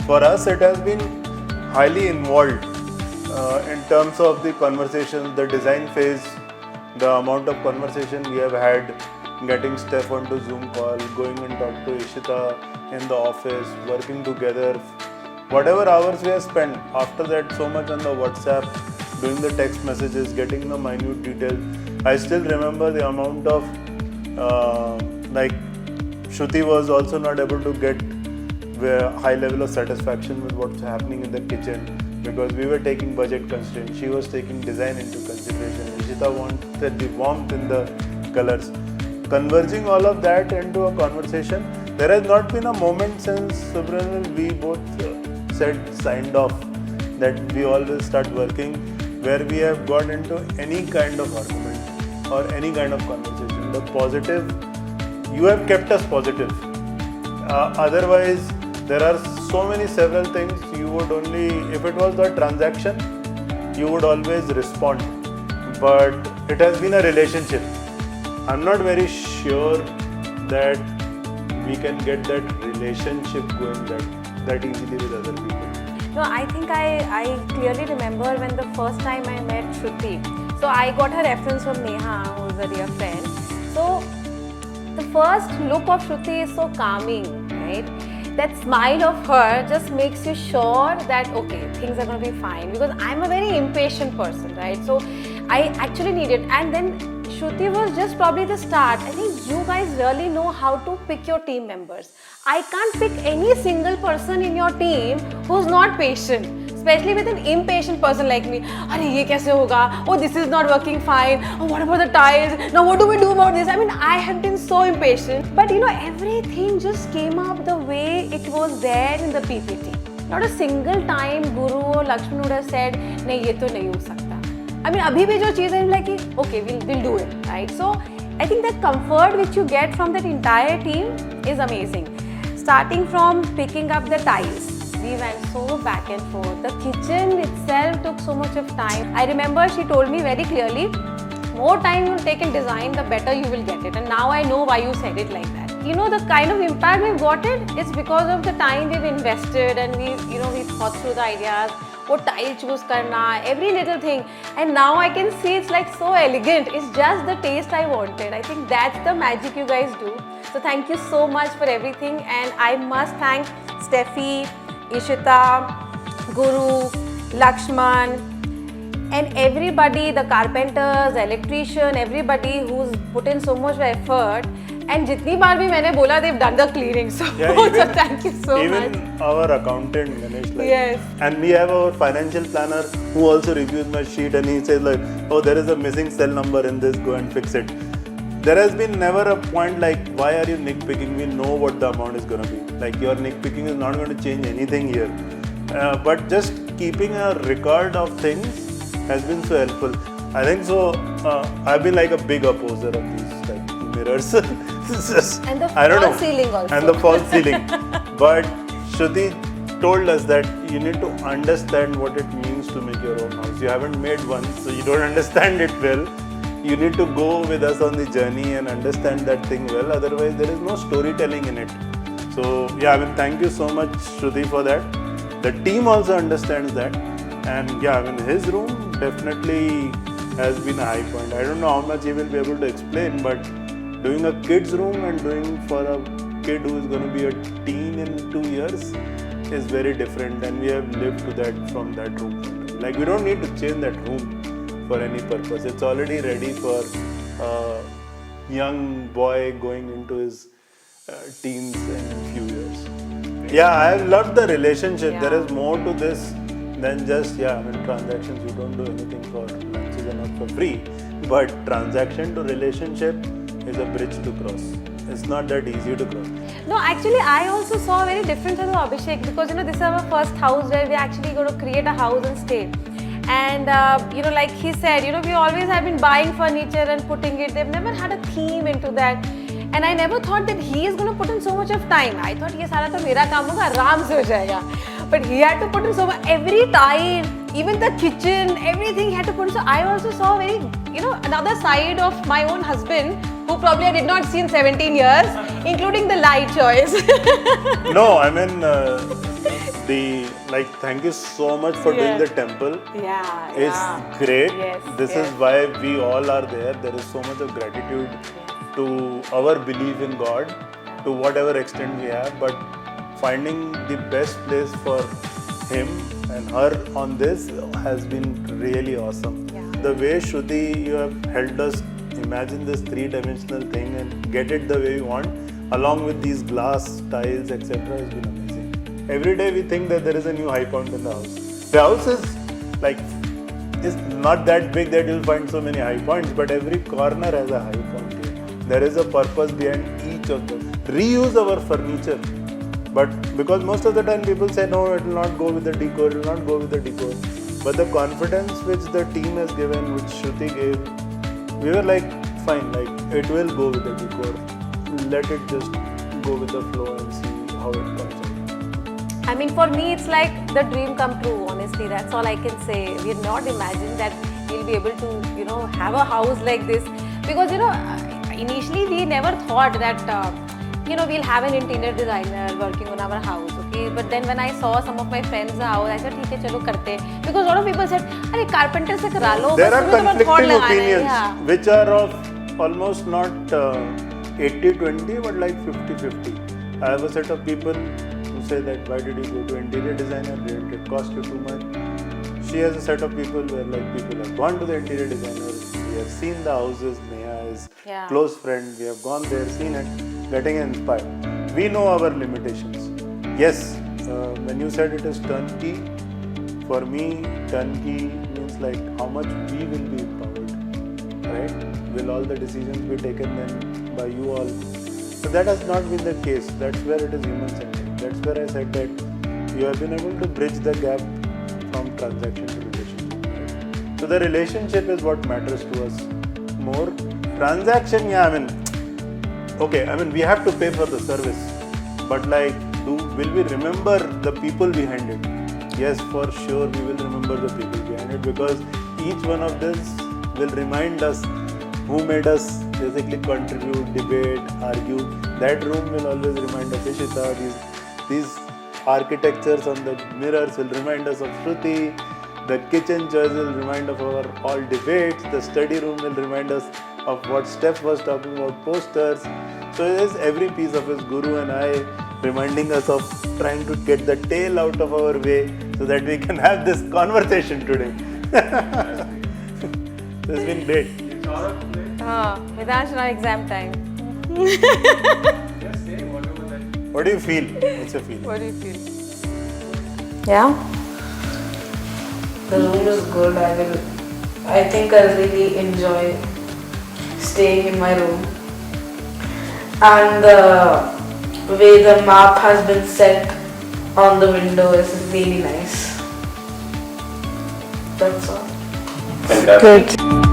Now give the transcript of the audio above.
for us it has been highly involved in terms of the conversation, the design phase, the amount of conversation we have had, getting Steph onto Zoom call, going and talk to Ishita in the office, working together. Whatever hours we have spent, after that so much on the WhatsApp, doing the text messages, getting the minute details. I still remember the amount of like Shruti was also not able to get a high level of satisfaction with what's happening in the kitchen because we were taking budget constraints. She was taking design into consideration. Ishita wanted the warmth in the colors. Converging all of that into a conversation, there has not been a moment since Subramanian we both signed off that we all will start working where we have got into any kind of argument or any kind of conversation. The positive, you have kept us positive. Otherwise, there are so many several things you would only, if it was a transaction, you would always respond. But it has been a relationship. I'm not very sure that we can get that relationship going that easily with other people. No, I think I clearly remember when the first time I met Shruti. So I got her reference from Neha, who is a dear friend. So the first look of Shruti is so calming, right? That smile of her just makes you sure that okay, things are going to be fine, because I'm a very impatient person, right? So I actually need it. And then Shruti was just probably the start. I think you guys really know how to pick your team members. I can't pick any single person in your team who's not patient, especially with an impatient person like me. Arey, ye kaise hoga? Oh, this is not working fine. Oh, what about the tiles? Now what do we do about this? I mean, I have been so impatient. But you know, everything just came up the way it was there in the PPT. Not a single time Guru or Lakshman would have said, nahi, ye to nahi ho sakta. I mean, abhi bhi jo cheez hai, I'm like, okay, we'll do it, right? So, I think the comfort which you get from that entire team is amazing. Starting from picking up the tiles, we went so back and forth. The kitchen itself took so much of time. I remember she told me very clearly, more time you will take in design, the better you will get it. And now I know why you said it like that. You know, the kind of impact we've got it's because of the time we've invested and we've thought through the ideas. What tile choose karna, every little thing, and now I can see it's like so elegant. It's just the taste I wanted. I think that's the magic you guys do. So thank you so much for everything, and I must thank Steffi, Ishita, Guru, Lakshman, and everybody, the carpenters, the electrician, everybody who's put in so much effort. And jitni baar bhi maine bola, they've done the clearing. So, so thank you so much. Even our accountant, Ganesh, like, yes. And we have our financial planner who also reviews my sheet and he says like, oh, there is a missing cell number in this, go and fix it. There has been never a point like, why are you nitpicking? We know what the amount is going to be. Like, your nitpicking is not going to change anything here. But just keeping a record of things has been so helpful. I think so. I've been like a big opposer of these like mirrors. And the false ceiling also. And the false ceiling. But Shruti told us that you need to understand what it means to make your own house. You haven't made one, so you don't understand it well. You need to go with us on the journey and understand that thing well. Otherwise, there is no storytelling in it. So, yeah, I mean, thank you so much, Shruti, for that. The team also understands that. And yeah, I mean, his room definitely has been a high point. I don't know how much he will be able to explain, but doing a kid's room and doing for a kid who is going to be a teen in 2 years is very different, and we have lived to that from that room. Like, we don't need to change that room for any purpose. It's already ready for a young boy going into his teens in a few years. Yeah, I have loved the relationship. There is more to this than just, I mean, transactions. You don't do anything for lunches and not for free. But transaction to relationship is a bridge to cross. It's not that easy to cross. No, actually, I also saw a very different side of Abhishek, because this is our first house where we're actually going to create a house and stay. And like he said, we always have been buying furniture and putting it. They've never had a theme into that. And I never thought that he is going to put in so much of time. I thought ये सारा तो मेरा काम होगा, आराम से हो जाएगा. But he had to put in so much, every tile, even the kitchen, everything he had to put in. So I also saw very, another side of my own husband, who probably I did not see in 17 years, including the light choice. No, I mean, Thank you so much for doing the temple. Yeah. It's great. Yes, This yes. is why we all are there. There is so much of gratitude to our belief in God, to whatever extent we have, but finding the best place for him and her on this has been really awesome. Yeah. The way Shruti, you have helped us imagine this three-dimensional thing and get it the way we want, along with these glass tiles, etc., has been amazing. Every day we think that there is a new high point in the house. The house is not that big that you'll find so many high points, but every corner has a high point here. There is a purpose behind each of them. Reuse our furniture, but because most of the time people say no, it will not go with the decor, it will not go with the decor. But the confidence which the team has given, which Shruti gave, we were like, fine, like it will go with the decor. Let it just go with the flow and see how it comes out. I mean, for me, it's like the dream come true, honestly. That's all I can say. We had not imagined that we'll be able to, have a house like this. Because, initially we never thought that, we'll have an interior designer working on our house, okay? But then when I saw some of my friends' house, I said, ठीक है, चलो करते हैं. Because a lot of people said, अरे carpenter से करा लो. There are conflicting opinions, yeah. which are of almost not 80-20, but like 50-50. I have a set of people who say that why did you go to interior designer? Didn't it cost you too much? She has a set of people where like people have gone to the interior designer, we have seen the houses, Neha is close friend, we have gone there, seen it, getting inspired. We know our limitations. Yes, when you said it is turnkey, for me turnkey means like how much we will be empowered, right? Will all the decisions be taken then by you all? But that has not been the case. That's where it is human-centric. That's where I said that you have been able to bridge the gap from transaction to relationship. Right? So the relationship is what matters to us more. Transaction, we have to pay for the service, but like, will we remember the people behind it? Yes, for sure we will remember the people behind it, because each one of this will remind us who made us basically contribute, debate, argue. That room will always remind us Ishita. These architectures on the mirrors will remind us of Shruti. The kitchen choice will remind us of our all debates. The study room will remind us of what Steph was talking about, posters. So it is every piece of his guru and I reminding us of trying to get the tail out of our way so that we can have this conversation today. It's been great. Vedansh, now exam time. What do you feel? What's your feeling? What do you feel? Yeah? The room is good. I think I'll really enjoy staying in my room. And the way the map has been set on the window is really nice. That's all. Fantastic. Good.